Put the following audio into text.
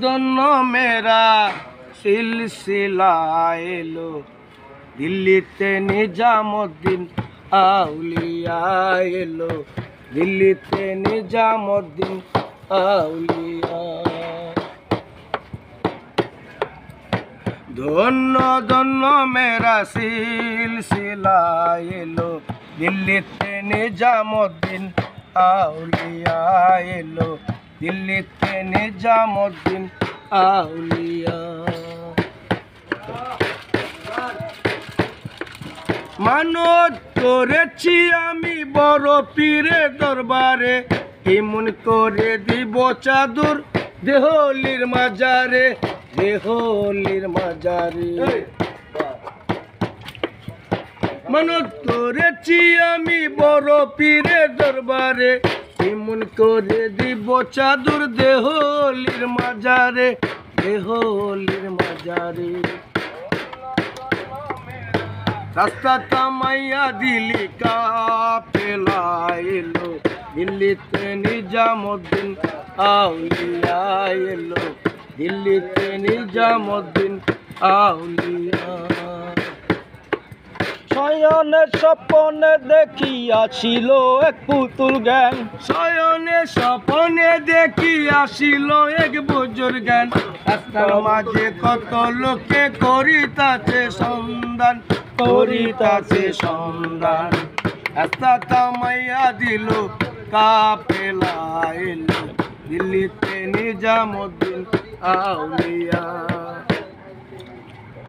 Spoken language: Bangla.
ধন্য মেরা সিলসিলা এলো দিল্লিতে নিজামুদ্দিন আউলিয়া এলো দিল্লিতে নিজামুদ্দিন আউলিয়া। ধন্য ধন্য মেরা সিলসিলা এলো দিল্লিতে নিজামুদ্দিন আউলিয়া এলো দিল্লিতে নিজামুদ্দিন আউলিয়া। মানত করেছি আমি বড় পীরের দরবারে এমন করে দিব চাদর দেহলির মাজারে দেহলির মাজারে। মানত করেছি আমি বড় পীরের দরবারে এমন করে দিব চাদর দেহলির মাজারে দেহলির মাজারে। রাস্তা থামাইয়া দিলি কাফেলা এলো দিল্লিতে নিজামুদ্দিন আউলিয়া এলো দিল্লিতে নিজামুদ্দিন আউলিয়া। শয়নে স্বপ্নে দেখিয়াছিল এক পুতুল জ্ঞান শয়নে স্বপ্নে দেখিয়াছিল এক বুজুর জ্ঞান। রাস্তার মাঝে কত লোকে করিতাছে সন্ধান করিতাছে সন্ধান। রাস্তা থামাইয়া দিল কাফেলা এলো দিল্লিতে নিজামুদ্দিন আউলিয়া।